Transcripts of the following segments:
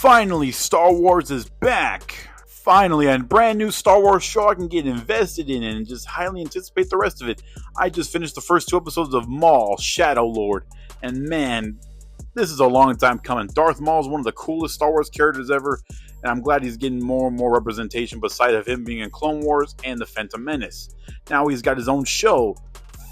Finally, Star Wars is back! Finally, a brand new Star Wars show I can get invested in and just highly anticipate the rest of it. I just finished the first 2 episodes of Maul, Shadow Lord, and man, this is a long time coming. Darth Maul is one of the coolest Star Wars characters ever, and I'm glad he's getting more and more representation besides of him being in Clone Wars and The Phantom Menace. Now he's got his own show.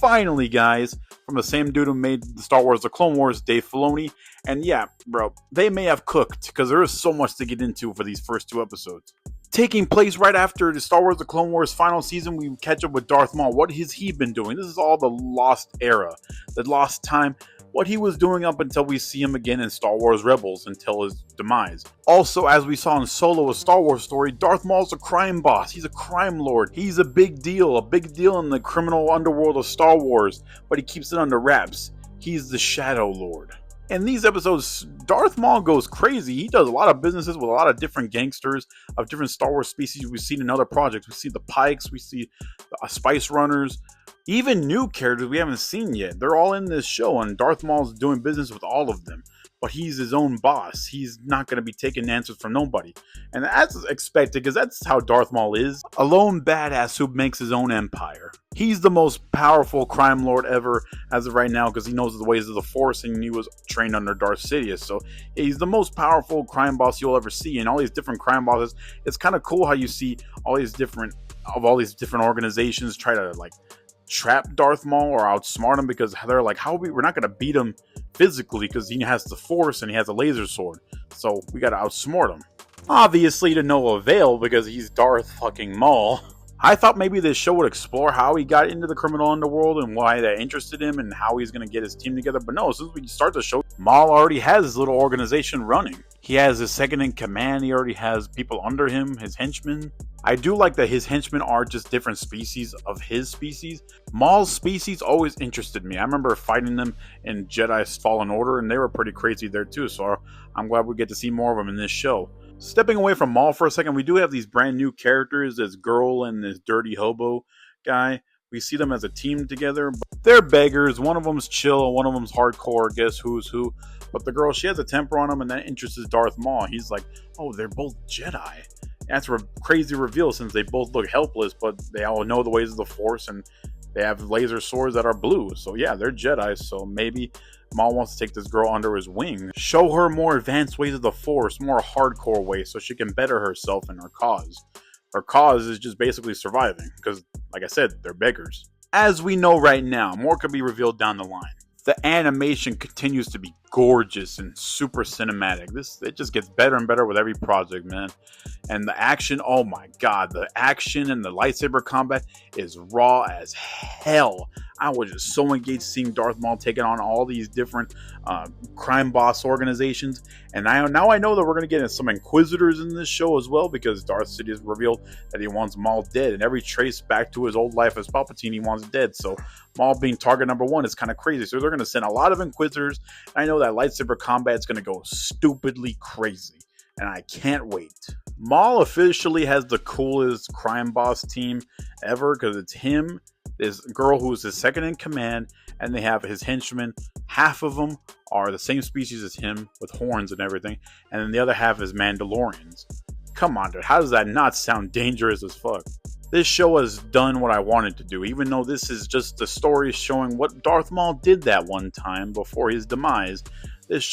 Finally, guys, from the same dude who made the Star Wars The Clone Wars, Dave Filoni. And yeah, bro, they may have cooked because there is so much to get into for these first 2 episodes. Taking place right after the Star Wars The Clone Wars final season, we catch up with Darth Maul. What has he been doing? This is all the lost era, the lost time, what he was doing up until we see him again in Star Wars Rebels until his demise. Also, as we saw in Solo, a Star Wars story, Darth Maul's a crime boss. He's a crime lord. He's a big deal in the criminal underworld of Star Wars, but he keeps it under wraps. He's the Shadow Lord. In these episodes, Darth Maul goes crazy. He does a lot of businesses with a lot of different gangsters of different Star Wars species we've seen in other projects. We see the Pikes, we see the Spice Runners, even new characters we haven't seen yet. They're all in this show, and Darth Maul's doing business with all of them. But he's his own boss. He's not going to be taking answers from nobody. And that's expected, because that's how Darth Maul is. A lone badass who makes his own empire. He's the most powerful crime lord ever as of right now, because he knows the ways of the Force, and he was trained under Darth Sidious. So he's the most powerful crime boss you'll ever see. And all these different crime bosses, it's kind of cool how you see all these different organizations try to trap Darth Maul or outsmart him, because they're like, we're not going to beat him physically because he has the Force and he has a laser sword, so we got to outsmart him. Obviously to no avail, because he's Darth fucking Maul. I thought maybe this show would explore how he got into the criminal underworld and why that interested him and how he's going to get his team together. But no, as soon as we start the show, Maul already has his little organization running. He has his second in command. He already has people under him, his henchmen. I do like that his henchmen are just different species of his species. Maul's species always interested me. I remember fighting them in Jedi's Fallen Order, and they were pretty crazy there too. So I'm glad we get to see more of them in this show. Stepping away from Maul for a second, we do have these brand new characters, this girl and this dirty hobo guy. We see them as a team together. But they're beggars. One of them's chill and one of them's hardcore. Guess who's who? But the girl, she has a temper on him, and that interests Darth Maul. He's like, oh, they're both Jedi. That's a crazy reveal, since they both look helpless, but they all know the ways of the Force, and they have laser swords that are blue. So yeah, they're Jedi. So maybe Maul wants to take this girl under his wing, show her more advanced ways of the Force, more hardcore ways, so she can better herself in her cause. Her cause is just basically surviving, because, like I said, they're beggars. As we know right now, more could be revealed down the line. The animation continues to be gorgeous and super cinematic. It just gets better and better with every project, man. And the action, oh my god, the action and the lightsaber combat is raw as hell. I was just so engaged seeing Darth Maul taking on all these different crime boss organizations. And now I know that we're going to get some Inquisitors in this show as well, because Darth Sidious revealed that he wants Maul dead. And every trace back to his old life as Palpatine, he wants dead. So Maul being target number 1 is kind of crazy. So they're going to send a lot of Inquisitors. And I know that lightsaber combat is going to go stupidly crazy. And I can't wait. Maul officially has the coolest crime boss team ever, because it's him, this girl who's his second in command, and they have his henchmen. Half of them are the same species as him, with horns and everything, and then the other half is Mandalorians. Come on, dude, how does that not sound dangerous as fuck? This show has done what I wanted to do, even though this is just the story showing what Darth Maul did that one time before his demise.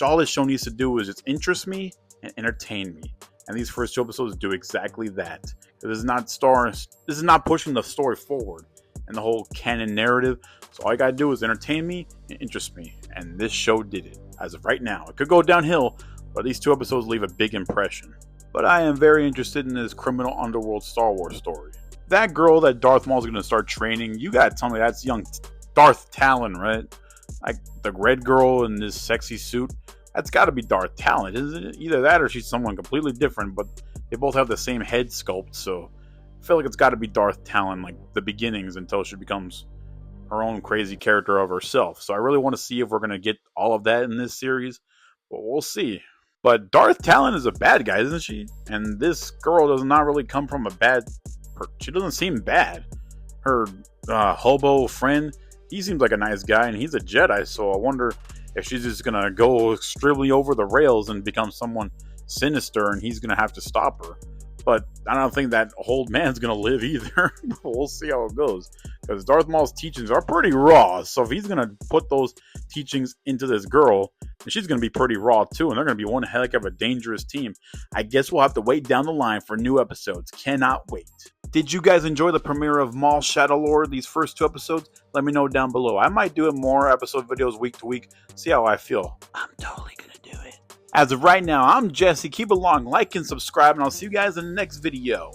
All this show needs to do is just interest me and entertain me. And these first 2 episodes do exactly that. This is not pushing the story forward and the whole canon narrative. So all I gotta do is entertain me and interest me. And this show did it. As of right now, it could go downhill, but these 2 episodes leave a big impression. But I am very interested in this criminal underworld Star Wars story. That girl that Darth Maul is gonna start training, you gotta tell me that's young Darth Talon, right? Like the red girl in this sexy suit. That's got to be Darth Talon, isn't it? Either that or she's someone completely different, but they both have the same head sculpt, so I feel like it's got to be Darth Talon, like the beginnings, until she becomes her own crazy character of herself. So I really want to see if we're going to get all of that in this series, but we'll see. But Darth Talon is a bad guy, isn't she? And this girl does not really come from a bad... She doesn't seem bad. Her hobo friend, he seems like a nice guy, and he's a Jedi, so I wonder if she's just gonna go extremely over the rails and become someone sinister and he's going to have to stop her. But I don't think that old man's going to live either. We'll see how it goes. Because Darth Maul's teachings are pretty raw. So if he's going to put those teachings into this girl, then she's going to be pretty raw too. And they're going to be one heck of a dangerous team. I guess we'll have to wait down the line for new episodes. Cannot wait. Did you guys enjoy the premiere of Maul Shadow Lord, these first 2 episodes? Let me know down below. I might do more episode videos week to week. See how I feel. I'm totally going to do it. As of right now, I'm Jesse. Keep along, like and subscribe, and I'll see you guys in the next video.